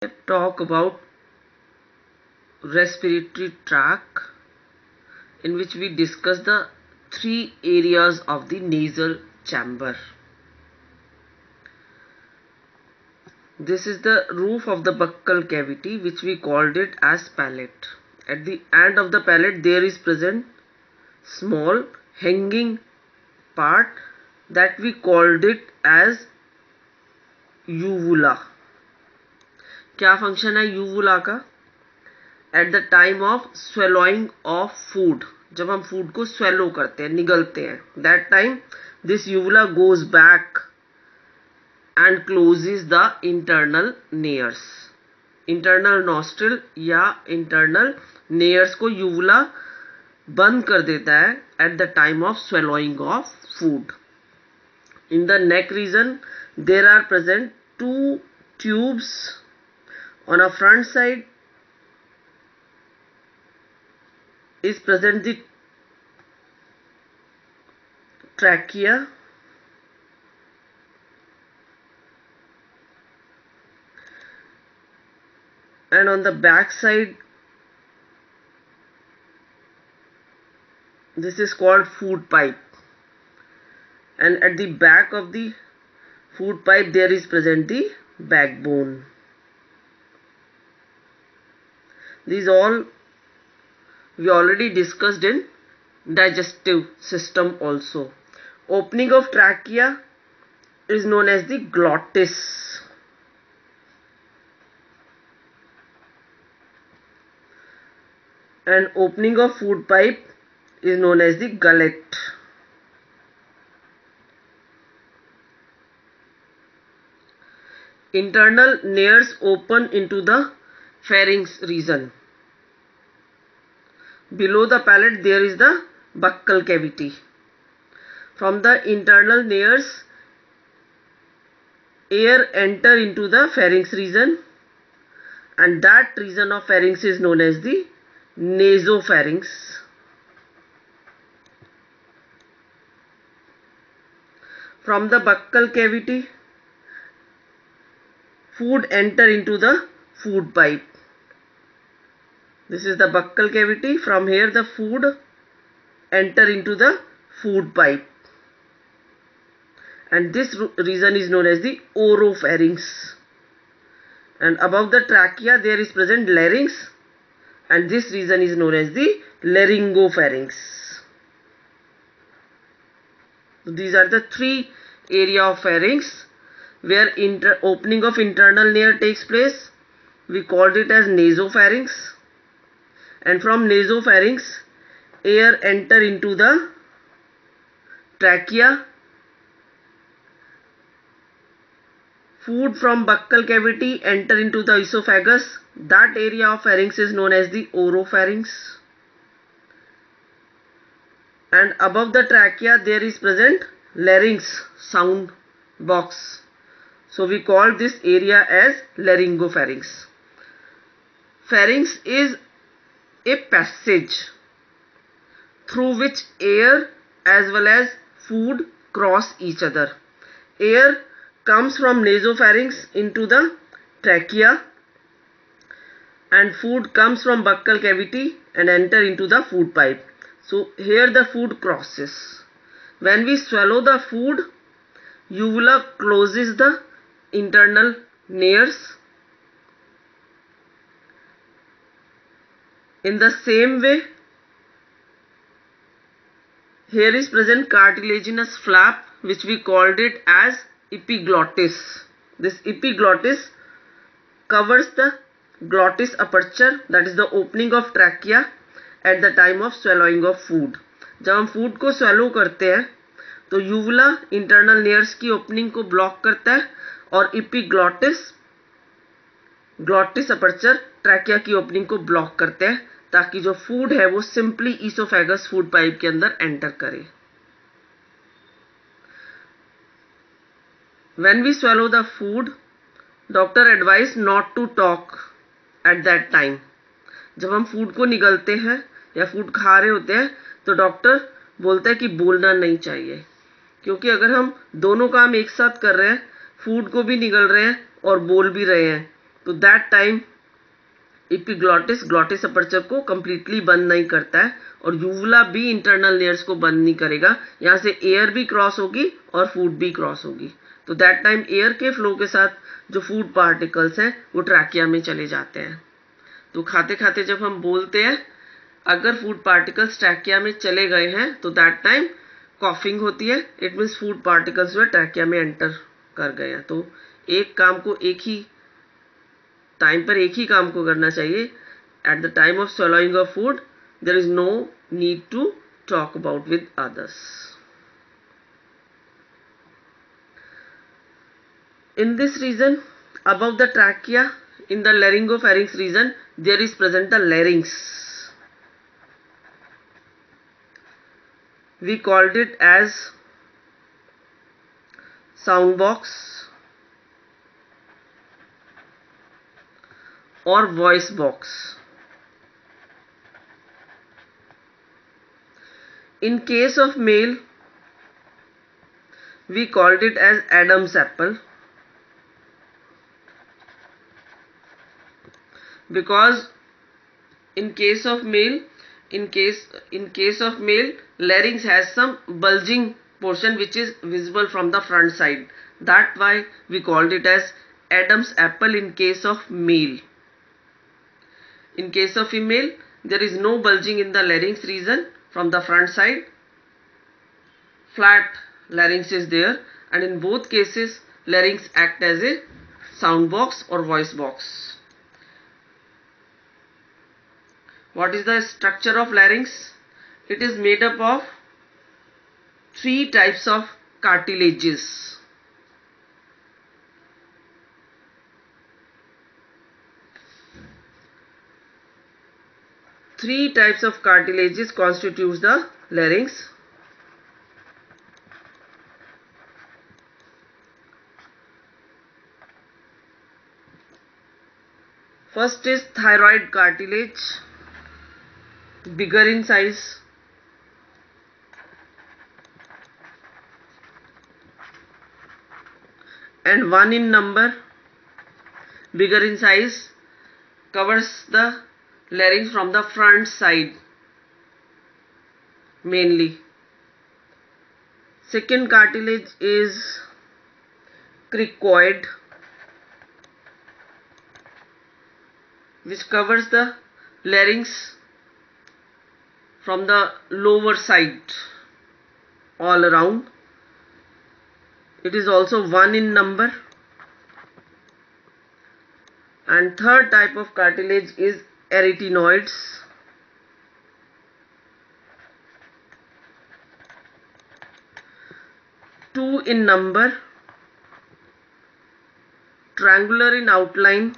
talk about respiratory tract, in which we discuss the three areas of the nasal chamber. This is the roof of the buccal cavity, which we called it as palate. At the end of the palate there is present small hanging part that we called it as uvula. क्या function है uvula का? At the time of swallowing of food, जब हम food को swallow करते हैं, निगलते हैं, that time this uvula goes back and closes the internal nares. Internal nostril या इंटरनल नेयर्स को यूवुला बंद कर देता है at the time of swallowing of food. In the neck region there are present two tubes. On a front side is present the trachea, and on the back side this is called food pipe, and at the back of the food pipe there is present the backbone. These all we already discussed in digestive system also. Opening of trachea is known as the glottis, and opening of food pipe is known as the gullet. Internal nares open into the pharynx region. Below the palate there is the buccal cavity. From the internal nares, air enter into the pharynx region, and that region of pharynx is known as the nasopharynx. From the buccal cavity, food enter into the food pipe. This is the buccal cavity. From here the food enter into the food pipe, and this region is known as the oropharynx. And above the trachea there is present larynx, and this region is known as the laryngopharynx. So these are the three area of pharynx where opening of internal nair takes place. We called it as nasopharynx, and from nasopharynx air enter into the trachea. Food from buccal cavity enter into the esophagus. That area of pharynx is known as the oropharynx, and above the trachea there is present larynx, sound box. So we call this area as laryngopharynx. Pharynx is a passage through which air as well as food cross each other. Air comes from nasopharynx into the trachea, and food comes from buccal cavity and enter into the food pipe. So here the food crosses. When we swallow the food, uvula closes the internal nares. In the same way, here is present cartilaginous flap, which we called it as epiglottis. This epiglottis covers the glottis aperture, that is the opening of trachea at the time of swallowing of food. जब हम food को swallow करते हैं तो uvula internal नेयर्स की opening को block करता है, और epiglottis ग्लॉटिस अपर्चर ट्रैकिया की ओपनिंग को ब्लॉक करते हैं, ताकि जो फूड है वो सिंपली ईसोफेगस फूड पाइप के अंदर एंटर करे. When we swallow the food, doctor advise not to talk at that time. जब हम फूड को निगलते हैं या फूड खा रहे होते हैं तो डॉक्टर बोलता है कि बोलना नहीं चाहिए, क्योंकि अगर हम दोनों काम एक साथ कर रहे हैं, फूड को भी निगल रहे हैं और बोल भी रहे हैं, तो that time epiglottis glottis aperture को कंप्लीटली बंद नहीं करता है और यूवुला भी इंटरनल लेयर्स को बंद नहीं करेगा। यहाँ से एयर भी क्रॉस होगी और फूड भी क्रॉस होगी। तो दैट टाइम एयर के फ्लो के साथ जो फूड पार्टिकल्स हैं वो ट्रैकिया में चले जाते हैं। तो खाते खाते जब हम बोलते हैं अगर फूड पार्टिकल्स ट्रैकिया में चले गए हैं तो दैट टाइम कॉफिंग होती है। इट मीन्स फूड पार्टिकल्स जो है ट्रैकिया में एंटर कर गए हैं। तो एक काम को एक ही टाइम पर एक ही काम को करना चाहिए। Eight the time of swallowing of food there is no need to talk about with others. In this region above the trachea in the laryngopharynx region there is present the larynx. We called it as sound box or voice box. In case of male, we called it as Adam's apple because in case of male, larynx has some bulging portion which is visible from the front side. That's why we called it as Adam's apple in case of male. In case of female, there is no bulging in the larynx region from the front side. Flat larynx is there, and in both cases larynx act as a sound box or voice box. What is the structure of larynx? It is made up of 3 types of cartilages. Three types of cartilages constitutes the larynx. First is thyroid cartilage, bigger in size. And 1 in number, bigger in size, covers the larynx from the front side mainly. Second cartilage is cricoid, which covers the larynx from the lower side all around. It is also 1 in number. And third type of cartilage is arytenoids, two in number, triangular in outline,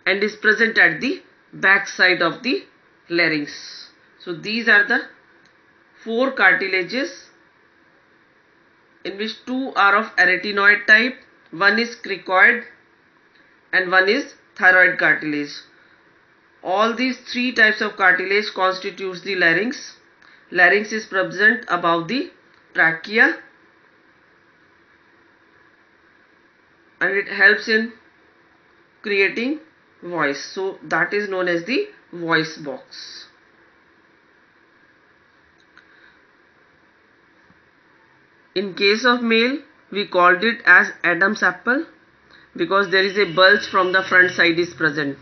and is present at the back side of the larynx. So these are the 4 cartilages, in which 2 are of arytenoid type, 1 is cricoid and 1 is thyroid cartilage. All these 3 types of cartilage constitutes the larynx. Larynx is present above the trachea and it helps in creating voice. So that is known as the voice box. In case of male, we called it as Adam's apple because there is a bulge from the front side is present.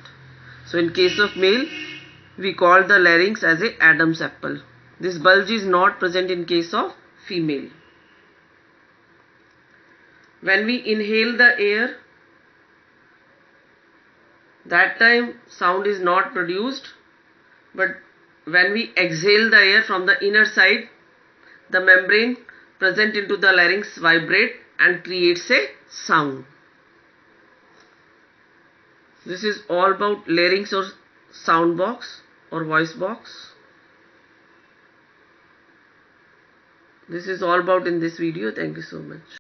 So in case of male, we call the larynx as a Adam's apple. This bulge is not present in case of female. When we inhale the air, that time sound is not produced, but when we exhale the air from the inner side, the membrane present into the larynx vibrate and creates a sound. This is all about larynx or sound box or voice box. This is all about in this video. Thank you so much.